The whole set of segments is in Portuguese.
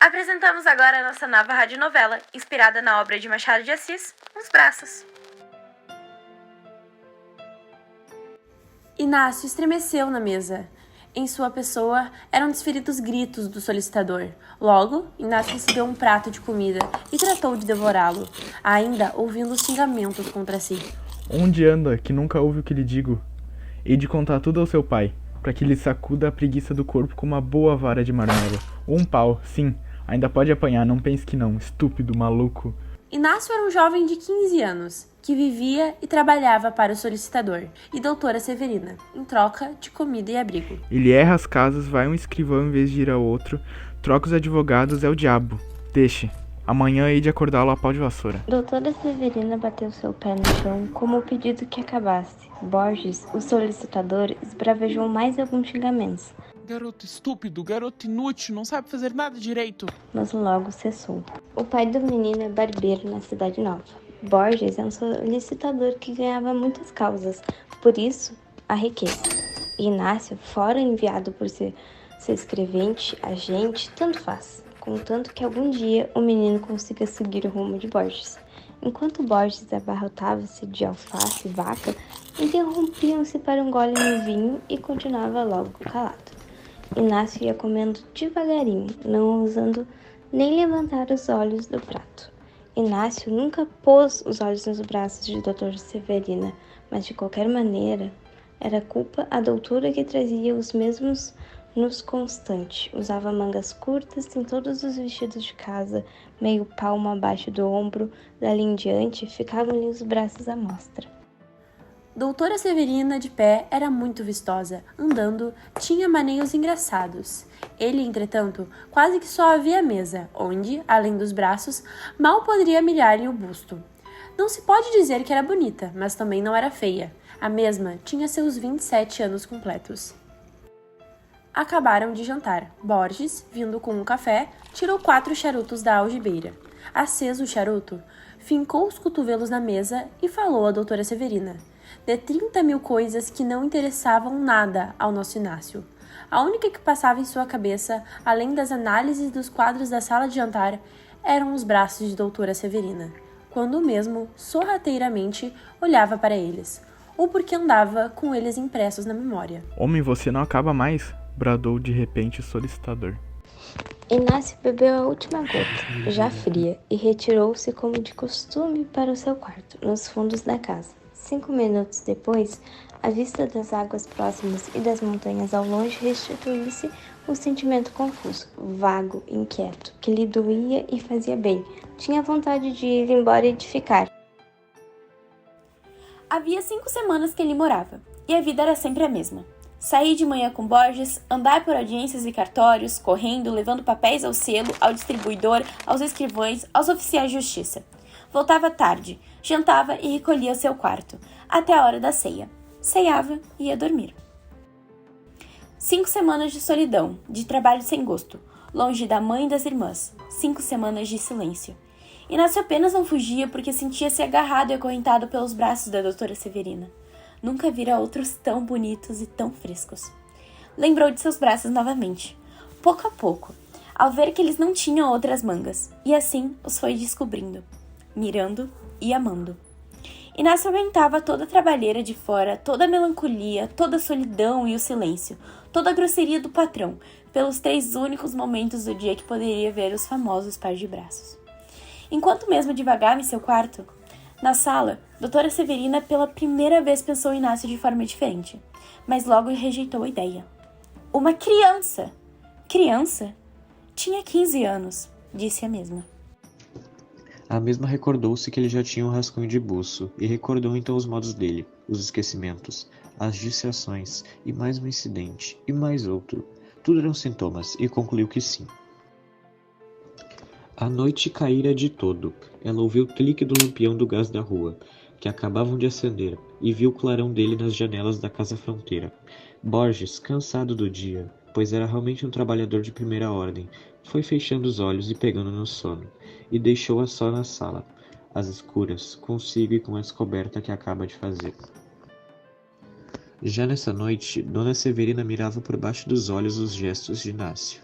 Apresentamos agora a nossa nova radionovela, inspirada na obra de Machado de Assis, Os Braços. Inácio estremeceu na mesa. Em sua pessoa eram desferidos gritos do solicitador. Logo, Inácio recebeu um prato de comida e tratou de devorá-lo, ainda ouvindo os xingamentos contra si. Onde anda, que nunca ouve o que lhe digo? Hei de contar tudo ao seu pai, para que lhe sacuda a preguiça do corpo com uma boa vara de marmelo. Ou um pau, sim, ainda pode apanhar, não pense que não, estúpido, maluco. Inácio era um jovem de 15 anos, que vivia e trabalhava para o solicitador e doutora Severina, em troca de comida e abrigo. Ele erra as casas, vai um escrivão em vez de ir ao outro, troca os advogados, é o diabo. Deixe, amanhã hei de acordá-lo a pau de vassoura. Doutora Severina bateu seu pé no chão como o pedido que acabasse. Borges, o solicitador, esbravejou mais alguns xingamentos. Garoto estúpido, garoto inútil, não sabe fazer nada direito. Mas logo cessou. O pai do menino é barbeiro na Cidade Nova. Borges é um solicitador que ganhava muitas causas, por isso, a riqueza. Inácio, fora enviado por ser seu escrevente, agente, tanto faz, contanto que algum dia o menino consiga seguir o rumo de Borges. Enquanto Borges abarrotava-se de alface e vaca, interrompiam-se para um gole no vinho e continuava logo calado. Inácio ia comendo devagarinho, não ousando nem levantar os olhos do prato. Inácio nunca pôs os olhos nos braços de doutora Severina, mas de qualquer maneira, era culpa a doutora que trazia os mesmos nus constante. Usava mangas curtas em todos os vestidos de casa, meio palmo abaixo do ombro, dali em diante ficavam-lhe os braços à mostra. Doutora Severina, de pé, era muito vistosa. Andando, tinha maneios engraçados. Ele, entretanto, quase que só havia a mesa, onde, além dos braços, mal poderia mirar-lhe o busto. Não se pode dizer que era bonita, mas também não era feia. A mesma tinha seus 27 anos completos. Acabaram de jantar. Borges, vindo com um café, tirou 4 charutos da algibeira. Aceso o charuto, fincou os cotovelos na mesa e falou à doutora Severina de 30.000 coisas que não interessavam nada ao nosso Inácio. A única que passava em sua cabeça, além das análises dos quadros da sala de jantar, eram os braços de doutora Severina, quando o mesmo, sorrateiramente, olhava para eles, ou porque andava com eles impressos na memória. Homem, você não acaba mais, bradou de repente o solicitador. Inácio bebeu a última gota, já fria, e retirou-se como de costume para o seu quarto, nos fundos da casa. 5 minutos depois, a vista das águas próximas e das montanhas ao longe restituiu-lhe um sentimento confuso, vago, inquieto, que lhe doía e fazia bem. Tinha vontade de ir embora e de ficar. Havia 5 semanas que ele morava, e a vida era sempre a mesma. Sair de manhã com Borges, andar por audiências e cartórios, correndo, levando papéis ao selo, ao distribuidor, aos escrivães, aos oficiais de justiça. Voltava tarde, jantava e recolhia ao seu quarto, até a hora da ceia. Ceiava e ia dormir. 5 semanas de solidão, de trabalho sem gosto, longe da mãe e das irmãs. 5 semanas de silêncio. Inácio apenas não fugia porque sentia-se agarrado e acorrentado pelos braços da doutora Severina. Nunca vira outros tão bonitos e tão frescos. Lembrou de seus braços novamente, pouco a pouco, ao ver que eles não tinham outras mangas, e assim os foi descobrindo, mirando e amando. Inácio aguentava toda a trabalheira de fora, toda a melancolia, toda a solidão e o silêncio, toda a grosseria do patrão, pelos 3 únicos momentos do dia que poderia ver os famosos par de braços. Enquanto mesmo divagava em seu quarto, na sala, doutora Severina pela primeira vez pensou em Inácio de forma diferente, mas logo rejeitou a ideia. Uma criança! Criança? Tinha 15 anos, disse a mesma. A mesma recordou-se que ele já tinha um rascunho de buço, e recordou então os modos dele, os esquecimentos, as distrações, e mais um incidente, e mais outro. Tudo eram sintomas, e concluiu que sim. A noite caíra de todo. Ela ouviu o clique do lampião do gás da rua, que acabavam de acender, e viu o clarão dele nas janelas da casa fronteira. Borges, cansado do dia, pois era realmente um trabalhador de primeira ordem, foi fechando os olhos e pegando no sono, e deixou-a só na sala, às escuras, consigo e com a descoberta que acaba de fazer. Já nessa noite, Dona Severina mirava por baixo dos olhos os gestos de Inácio.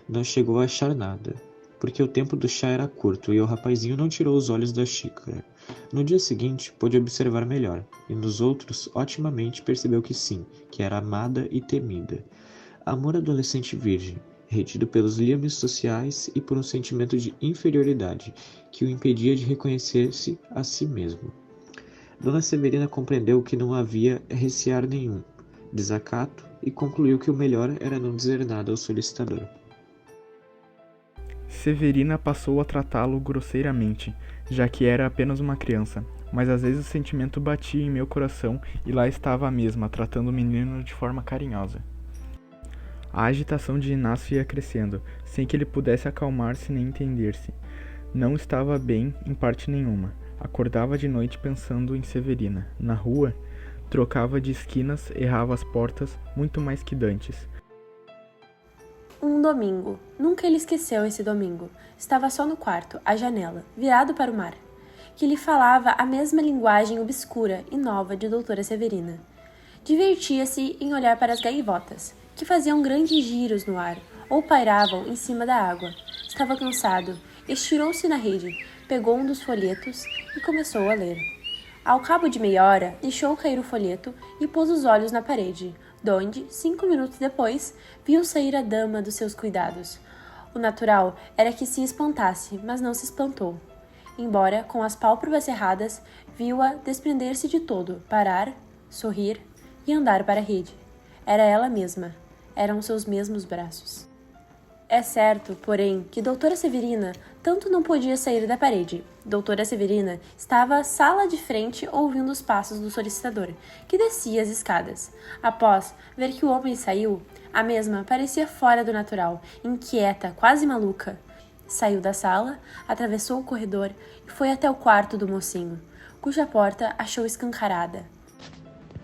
Não chegou a achar nada. porque o tempo do chá era curto e o rapazinho não tirou os olhos da xícara. No dia seguinte, pôde observar melhor, e nos outros, otimamente, percebeu que sim, que era amada e temida. Amor adolescente virgem, retido pelos liames sociais e por um sentimento de inferioridade que o impedia de reconhecer-se a si mesmo. Dona Severina compreendeu que não havia recear nenhum desacato e concluiu que o melhor era não dizer nada ao solicitador. Severina passou a tratá-lo grosseiramente, já que era apenas uma criança, mas às vezes o sentimento batia em meu coração e lá estava a mesma, tratando o menino de forma carinhosa. A agitação de Inácio ia crescendo, sem que ele pudesse acalmar-se nem entender-se. Não estava bem em parte nenhuma. Acordava de noite pensando em Severina. Na rua, trocava de esquinas, errava as portas, muito mais que dantes. Um domingo. Nunca ele esqueceu esse domingo. Estava só no quarto, à janela, virado para o mar, que lhe falava a mesma linguagem obscura e nova de doutora Severina. Divertia-se em olhar para as gaivotas, que faziam grandes giros no ar, ou pairavam em cima da água. Estava cansado, estirou-se na rede, pegou um dos folhetos e começou a ler. Ao cabo de meia hora, deixou cair o folheto e pôs os olhos na parede, donde, 5 minutos depois, viu sair a dama dos seus cuidados. O natural era que se espantasse, mas não se espantou. Embora, com as pálpebras cerradas, viu-a desprender-se de todo, parar, sorrir e andar para a rede. Era ela mesma. Eram seus mesmos braços. É certo, porém, que doutora Severina tanto não podia sair da parede. Doutora Severina estava à sala de frente ouvindo os passos do solicitador, que descia as escadas. Após ver que o homem saiu, a mesma parecia fora do natural, inquieta, quase maluca. Saiu da sala, atravessou o corredor e foi até o quarto do mocinho, cuja porta achou escancarada.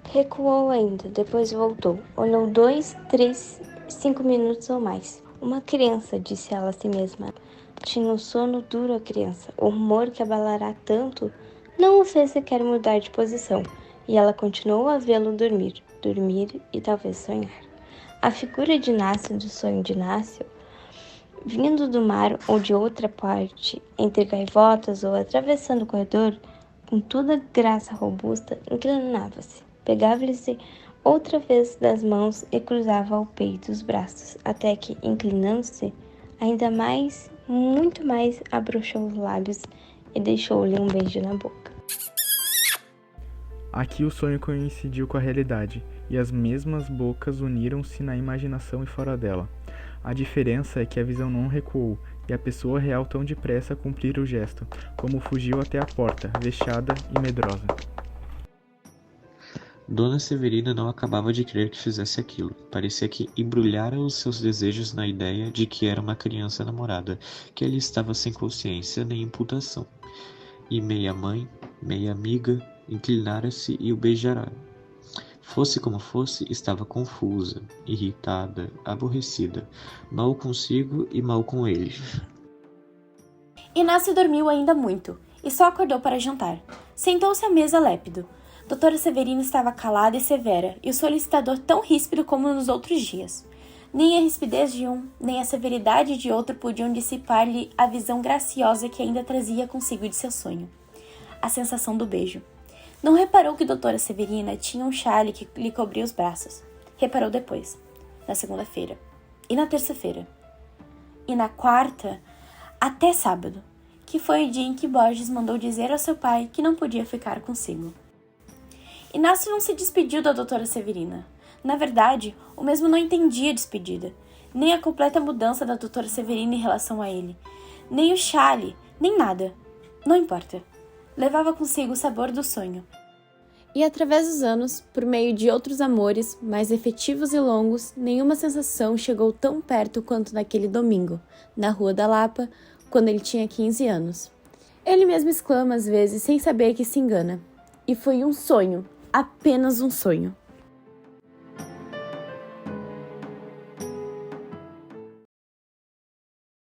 Recuou ainda, depois voltou. Olhou 2, 3, 5 minutos ou mais. Uma criança, disse ela a si mesma. Tinha um sono duro a criança. O rumor que abalará tanto não o fez sequer mudar de posição, e ela continuou a vê-lo dormir e talvez sonhar. A figura de Inácio do sonho de Inácio, vindo do mar ou de outra parte, entre gaivotas ou atravessando o corredor, com toda graça robusta, inclinava-se, pegava-lhe outra vez das mãos e cruzava ao peito os braços, até que, inclinando-se, ainda mais, muito mais, abrochou os lábios e deixou-lhe um beijo na boca. Aqui o sonho coincidiu com a realidade, e as mesmas bocas uniram-se na imaginação e fora dela. A diferença é que a visão não recuou, e a pessoa real tão depressa cumprira o gesto, como fugiu até a porta, vexada e medrosa. Dona Severina não acabava de crer que fizesse aquilo. Parecia que embrulhara os seus desejos na ideia de que era uma criança namorada, que ali estava sem consciência nem imputação. E meia mãe, meia amiga, inclinara-se e o beijara. Fosse como fosse, estava confusa, irritada, aborrecida, mal consigo e mal com ele. Inácio dormiu ainda muito, e só acordou para jantar. Sentou-se à mesa lépido. Doutora Severina estava calada e severa, e o solicitador tão ríspido como nos outros dias. Nem a rispidez de um, nem a severidade de outro podiam dissipar-lhe a visão graciosa que ainda trazia consigo de seu sonho. A sensação do beijo. Não reparou que doutora Severina tinha um chale que lhe cobria os braços. Reparou depois, na segunda-feira, e na terça-feira, e na quarta, até sábado, que foi o dia em que Borges mandou dizer ao seu pai que não podia ficar consigo. Inácio não se despediu da doutora Severina. Na verdade, o mesmo não entendia a despedida, nem a completa mudança da doutora Severina em relação a ele, nem o chale, nem nada. Não importa. Levava consigo o sabor do sonho. E através dos anos, por meio de outros amores, mais efetivos e longos, nenhuma sensação chegou tão perto quanto naquele domingo, na Rua da Lapa, quando ele tinha 15 anos. Ele mesmo exclama às vezes, sem saber que se engana. E foi um sonho, apenas um sonho.